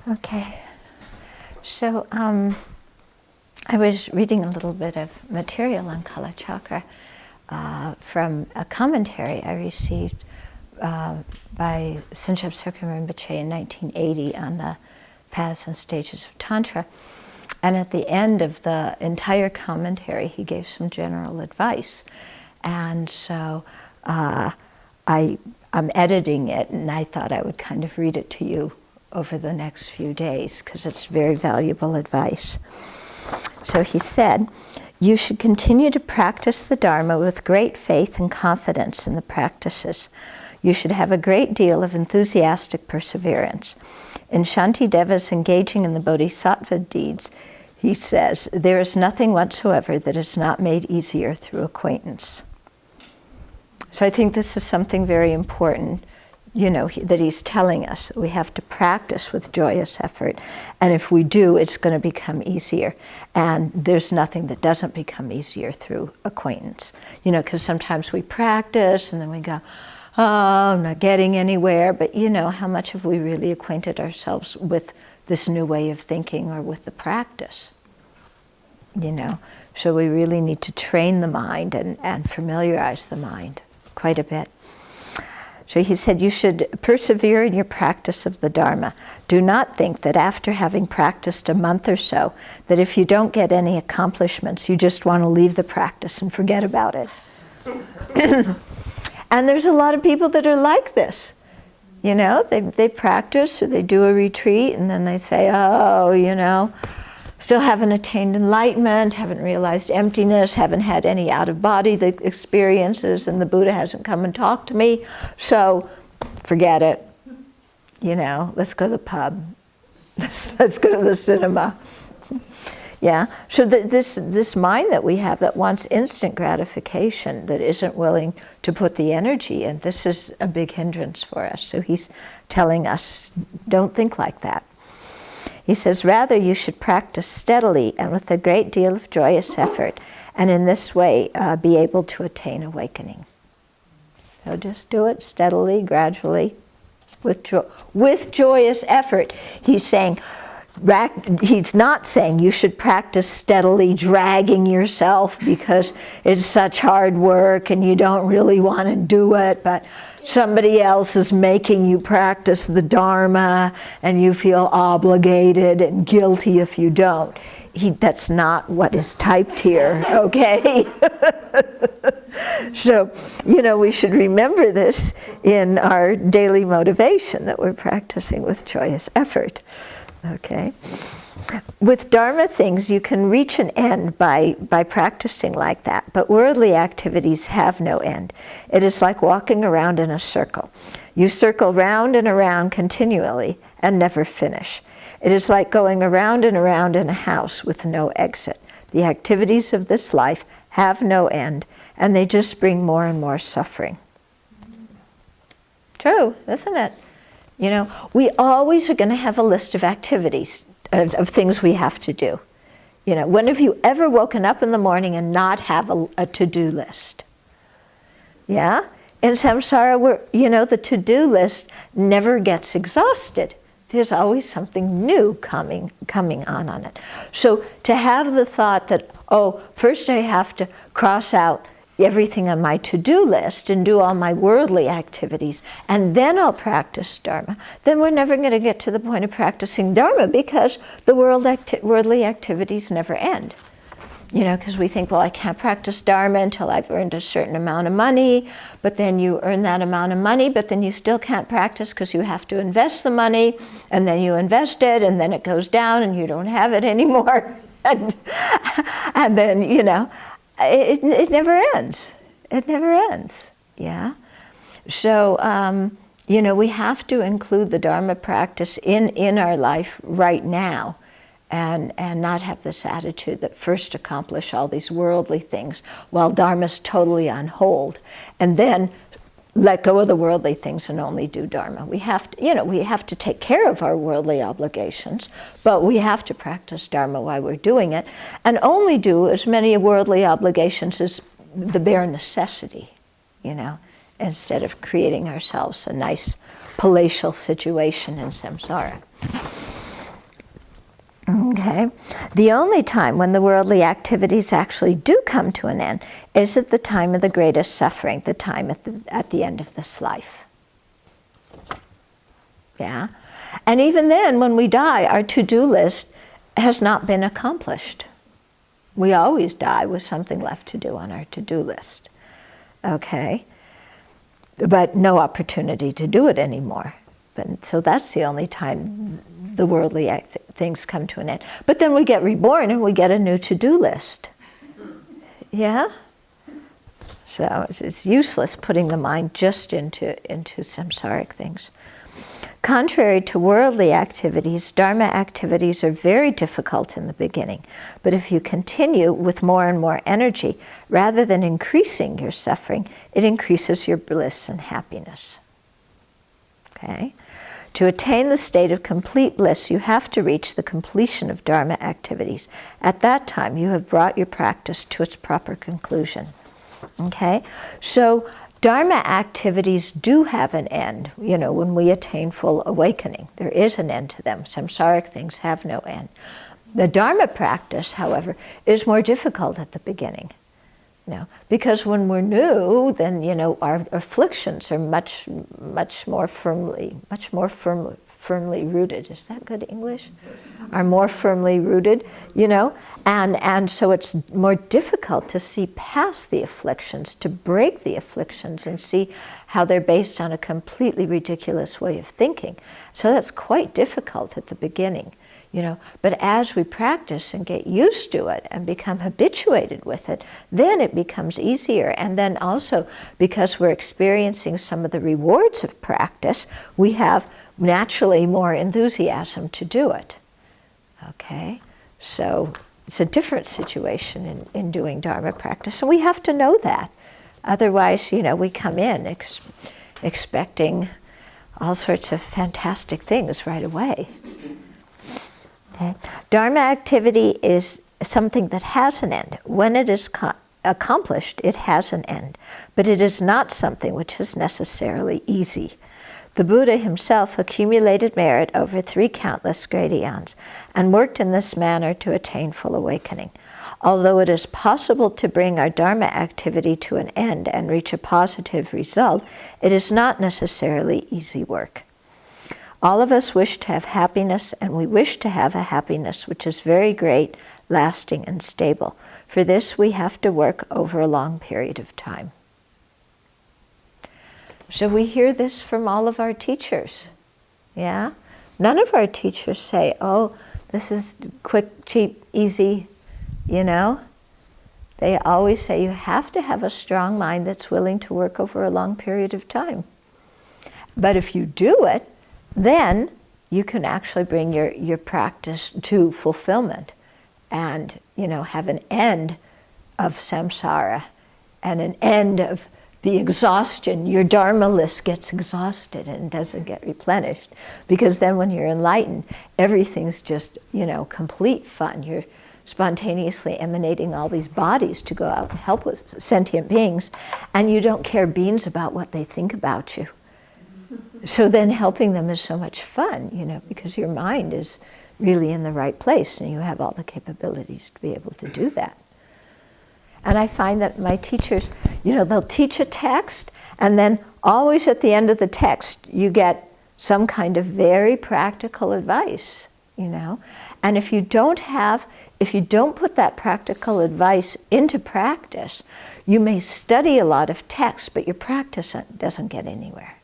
Okay, so I was reading a little bit of material on Kalachakra from a commentary I received by Serkong Rinpoche in 1980 on the paths and stages of Tantra. And at the end of the entire commentary, he gave some general advice. And so I'm editing it, and I thought I would kind of read it to you over the next few days, because it's very valuable advice. So he said, you should continue to practice the Dharma with great faith and confidence in the practices. You should have a great deal of enthusiastic perseverance. In Shantideva's engaging in the Bodhisattva deeds, he says, there is nothing whatsoever that is not made easier through acquaintance. So I think this is something very important, you know, that he's telling us, that we have to practice with joyous effort. And if we do, it's going to become easier. And there's nothing that doesn't become easier through acquaintance. You know, because sometimes we practice and then we go, oh, I'm not getting anywhere. But you know, how much have we really acquainted ourselves with this new way of thinking or with the practice? You know, so we really need to train the mind and familiarize the mind quite a bit. So he said, you should persevere in your practice of the Dharma. Do not think that after having practiced a month or so, that if you don't get any accomplishments, you just want to leave the practice and forget about it. And there's a lot of people that are like this. You know, they practice or they do a retreat and then they say, oh, you know, still haven't attained enlightenment, haven't realized emptiness, haven't had any out-of-body experiences, and the Buddha hasn't come and talked to me, so forget it. You know, let's go to the pub. Let's go to the cinema. Yeah, so this mind that we have that wants instant gratification, that isn't willing to put the energy in, this is a big hindrance for us. So he's telling us, don't think like that. He says, rather you should practice steadily and with a great deal of joyous effort, and in this way be able to attain awakening. So just do it steadily, gradually, with joyous effort. He's not saying you should practice steadily, dragging yourself because it's such hard work and you don't really want to do it, but somebody else is making you practice the Dharma and you feel obligated and guilty if you don't. That's not what is typed here, okay? So, you know, we should remember this in our daily motivation, that we're practicing with joyous effort, okay? With Dharma things, you can reach an end by practicing like that, but worldly activities have no end. It is like walking around in a circle. You circle round and around continually and never finish. It is like going around and around in a house with no exit. The activities of this life have no end, and they just bring more and more suffering. True, isn't it? You know, we always are going to have a list of activities, of things we have to do. You know, when have you ever woken up in the morning and not have a to-do list? Yeah? In samsara, you know, the to-do list never gets exhausted. There's always something new coming on it. So to have the thought that, oh, first I have to cross out everything on my to-do list and do all my worldly activities, and then I'll practice Dharma, then we're never going to get to the point of practicing Dharma, because the worldly activities never end. You know, because we think, well, I can't practice Dharma until I've earned a certain amount of money, but then you earn that amount of money, but then you still can't practice because you have to invest the money, and then you invest it, and then it goes down and you don't have it anymore. And then, you know, it never ends. It never ends, yeah? So, you know, we have to include the Dharma practice in our life right now, and not have this attitude that first accomplish all these worldly things while Dharma's totally on hold, and then let go of the worldly things and only do Dharma. We have to, you know, we have to take care of our worldly obligations, but we have to practice Dharma while we're doing it, and only do as many worldly obligations as the bare necessity, you know, instead of creating ourselves a nice palatial situation in samsara. Okay. The only time when the worldly activities actually do come to an end is at the time of the greatest suffering, the time at the end of this life. Yeah? And even then, when we die, our to-do list has not been accomplished. We always die with something left to do on our to-do list. Okay? But no opportunity to do it anymore. So that's the only time the worldly things come to an end. But then we get reborn and we get a new to-do list. Yeah? So it's useless putting the mind just into samsaric things. Contrary to worldly activities, Dharma activities are very difficult in the beginning. But if you continue with more and more energy, rather than increasing your suffering, it increases your bliss and happiness. Okay? To attain the state of complete bliss, you have to reach the completion of Dharma activities. At that time, you have brought your practice to its proper conclusion. Okay? So, Dharma activities do have an end, when we attain full awakening. There is an end to them. Samsaric things have no end. The Dharma practice, however, is more difficult at the beginning. Because when we're new, then our afflictions are much more firmly rooted. Is that good English? Are more firmly rooted, and so it's more difficult to see past the afflictions, to break the afflictions and see how they're based on a completely ridiculous way of thinking. So that's quite difficult at the beginning. But as we practice and get used to it and become habituated with it, then it becomes easier. And then also, because we're experiencing some of the rewards of practice, we have naturally more enthusiasm to do it. Okay? So it's a different situation in doing Dharma practice, and we have to know that. Otherwise, we come in expecting all sorts of fantastic things right away. Okay. Dharma activity is something that has an end. When it is accomplished, it has an end. But it is not something which is necessarily easy. The Buddha himself accumulated merit over 3 countless great eons and worked in this manner to attain full awakening. Although it is possible to bring our Dharma activity to an end and reach a positive result, it is not necessarily easy work. All of us wish to have happiness, and we wish to have a happiness which is very great, lasting, and stable. For this, we have to work over a long period of time. So we hear this from all of our teachers. Yeah? None of our teachers say, oh, this is quick, cheap, easy, They always say you have to have a strong mind that's willing to work over a long period of time. But if you do it, then you can actually bring your practice to fulfillment and, have an end of samsara and an end of the exhaustion. Your Dharma list gets exhausted and doesn't get replenished. Because then when you're enlightened, everything's just, complete fun. You're spontaneously emanating all these bodies to go out and help with sentient beings, and you don't care beans about what they think about you. So then helping them is so much fun, because your mind is really in the right place and you have all the capabilities to be able to do that. And I find that my teachers, they'll teach a text, and then always at the end of the text you get some kind of very practical advice, And if you don't put that practical advice into practice, you may study a lot of text, but your practice doesn't get anywhere.